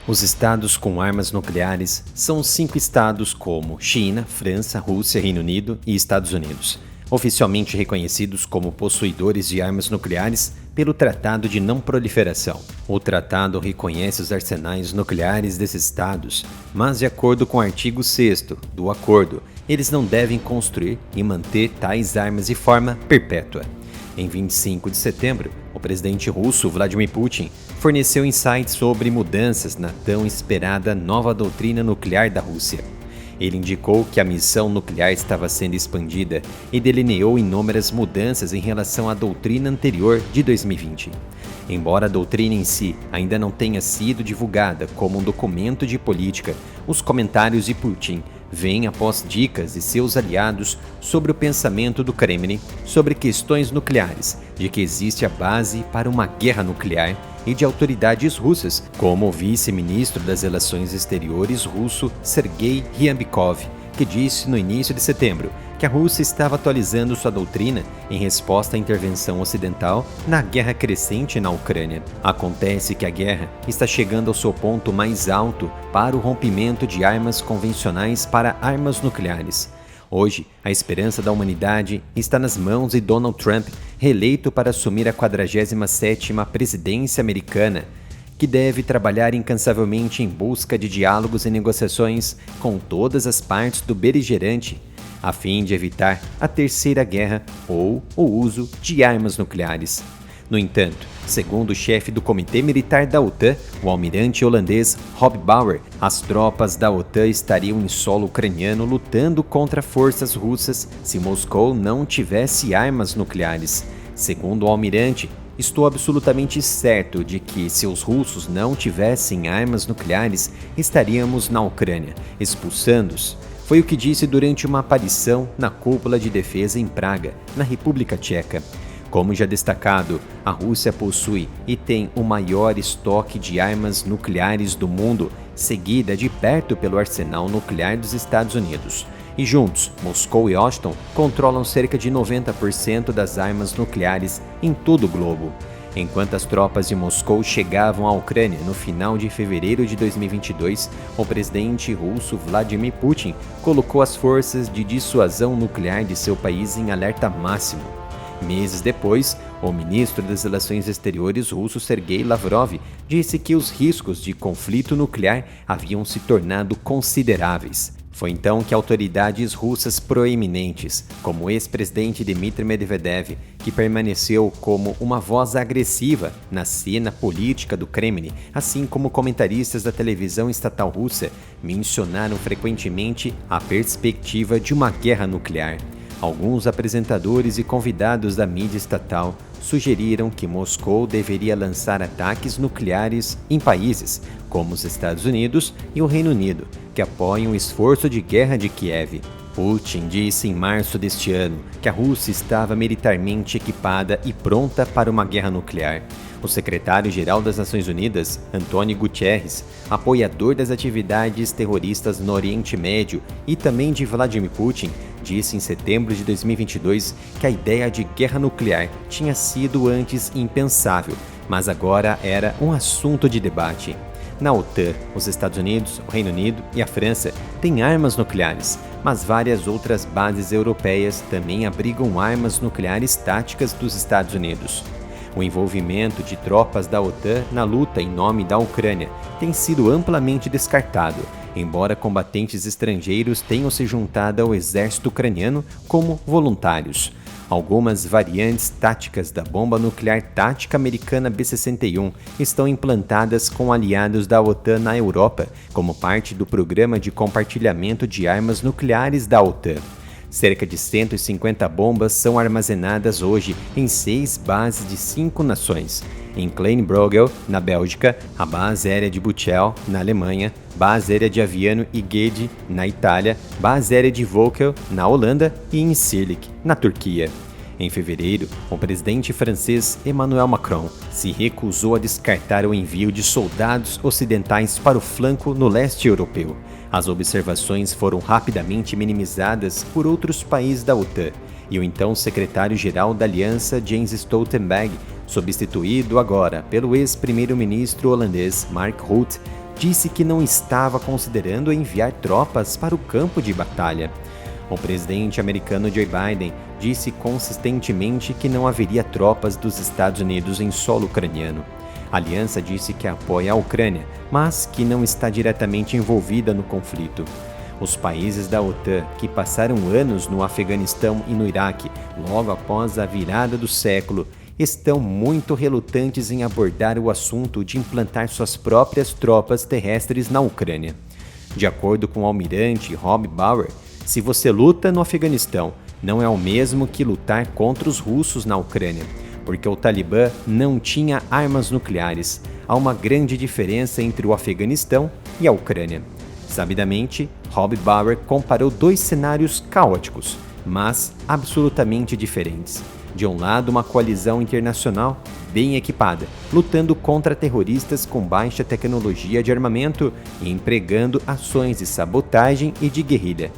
Os estados com armas nucleares são 5 estados como China, França, Rússia, Reino Unido e Estados Unidos, oficialmente reconhecidos como possuidores de armas nucleares pelo Tratado de Não Proliferação. O tratado reconhece os arsenais nucleares desses estados, mas de acordo com o artigo 6º do acordo, eles não devem construir e manter tais armas de forma perpétua. Em 25 de setembro, o presidente russo Vladimir Putin forneceu insights sobre mudanças na tão esperada nova doutrina nuclear da Rússia. Ele indicou que a missão nuclear estava sendo expandida e delineou inúmeras mudanças em relação à doutrina anterior de 2020. Embora a doutrina em si ainda não tenha sido divulgada como um documento de política, os comentários de Putin vêm após dicas de seus aliados sobre o pensamento do Kremlin sobre questões nucleares, de que existe a base para uma guerra nuclear, e de autoridades russas, como o vice-ministro das Relações Exteriores russo Sergei Ryabkov, que disse no início de setembro que a Rússia estava atualizando sua doutrina em resposta à intervenção ocidental na guerra crescente na Ucrânia. Acontece que a guerra está chegando ao seu ponto mais alto para o rompimento de armas convencionais para armas nucleares. Hoje, a esperança da humanidade está nas mãos de Donald Trump, reeleito para assumir a 47ª presidência americana, que deve trabalhar incansavelmente em busca de diálogos e negociações com todas as partes do beligerante, a fim de evitar a Terceira Guerra ou o uso de armas nucleares. No entanto, segundo o chefe do Comitê Militar da OTAN, o almirante holandês Rob Bauer, as tropas da OTAN estariam em solo ucraniano lutando contra forças russas se Moscou não tivesse armas nucleares. Segundo o almirante, estou absolutamente certo de que se os russos não tivessem armas nucleares, estaríamos na Ucrânia, expulsando-os. Foi o que disse durante uma aparição na Cúpula de Defesa em Praga, na República Tcheca. Como já destacado, a Rússia possui e tem o maior estoque de armas nucleares do mundo, seguida de perto pelo arsenal nuclear dos Estados Unidos. E juntos, Moscou e Washington controlam cerca de 90% das armas nucleares em todo o globo. Enquanto as tropas de Moscou chegavam à Ucrânia no final de fevereiro de 2022, o presidente russo Vladimir Putin colocou as forças de dissuasão nuclear de seu país em alerta máximo. Meses depois, o ministro das Relações Exteriores russo Sergei Lavrov disse que os riscos de conflito nuclear haviam se tornado consideráveis. Foi então que autoridades russas proeminentes, como o ex-presidente Dmitry Medvedev, que permaneceu como uma voz agressiva na cena política do Kremlin, assim como comentaristas da televisão estatal russa, mencionaram frequentemente a perspectiva de uma guerra nuclear. Alguns apresentadores e convidados da mídia estatal sugeriram que Moscou deveria lançar ataques nucleares em países como os Estados Unidos e o Reino Unido, que apoiam o esforço de guerra de Kiev. Putin disse em março deste ano que a Rússia estava militarmente equipada e pronta para uma guerra nuclear. O secretário-geral das Nações Unidas, António Guterres, apoiador das atividades terroristas no Oriente Médio e também de Vladimir Putin, disse em setembro de 2022 que a ideia de guerra nuclear tinha sido antes impensável, mas agora era um assunto de debate. Na OTAN, os Estados Unidos, o Reino Unido e a França têm armas nucleares, mas várias outras bases europeias também abrigam armas nucleares táticas dos Estados Unidos. O envolvimento de tropas da OTAN na luta em nome da Ucrânia tem sido amplamente descartado, embora combatentes estrangeiros tenham se juntado ao exército ucraniano como voluntários. Algumas variantes táticas da bomba nuclear tática americana B-61 estão implantadas com aliados da OTAN na Europa, como parte do programa de compartilhamento de armas nucleares da OTAN. Cerca de 150 bombas são armazenadas hoje em 6 bases de 5 nações. Em Klein-Brogel, na Bélgica, a base aérea de Buchel, na Alemanha, base aérea de Aviano e Gedi, na Itália, base aérea de Volkel, na Holanda e em Incirlik, na Turquia. Em fevereiro, o presidente francês Emmanuel Macron se recusou a descartar o envio de soldados ocidentais para o flanco no leste europeu. As observações foram rapidamente minimizadas por outros países da OTAN, e o então secretário-geral da Aliança Jens Stoltenberg, substituído agora pelo ex-primeiro-ministro holandês Mark Rutte, disse que não estava considerando enviar tropas para o campo de batalha. O presidente americano Joe Biden disse consistentemente que não haveria tropas dos Estados Unidos em solo ucraniano. A aliança disse que apoia a Ucrânia, mas que não está diretamente envolvida no conflito. Os países da OTAN, que passaram anos no Afeganistão e no Iraque, logo após a virada do século, estão muito relutantes em abordar o assunto de implantar suas próprias tropas terrestres na Ucrânia. De acordo com o almirante Rob Bauer, se você luta no Afeganistão, não é o mesmo que lutar contra os russos na Ucrânia, porque o Talibã não tinha armas nucleares. Há uma grande diferença entre o Afeganistão e a Ucrânia. Sabidamente, Rob Bauer comparou dois cenários caóticos, mas absolutamente diferentes. De um lado, uma coalizão internacional bem equipada, lutando contra terroristas com baixa tecnologia de armamento e empregando ações de sabotagem e de guerrilha.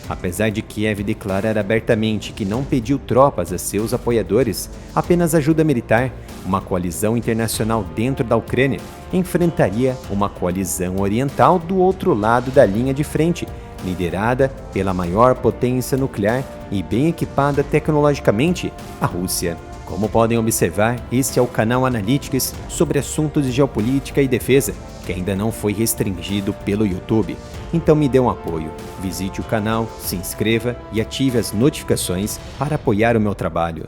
Apesar de Kiev declarar abertamente que não pediu tropas a seus apoiadores, apenas ajuda militar, uma coalizão internacional dentro da Ucrânia enfrentaria uma coalizão oriental do outro lado da linha de frente, liderada pela maior potência nuclear e bem equipada tecnologicamente, a Rússia. Como podem observar, este é o canal Analytics sobre assuntos de geopolítica e defesa, que ainda não foi restringido pelo YouTube. Então me dê um apoio, visite o canal, se inscreva e ative as notificações para apoiar o meu trabalho.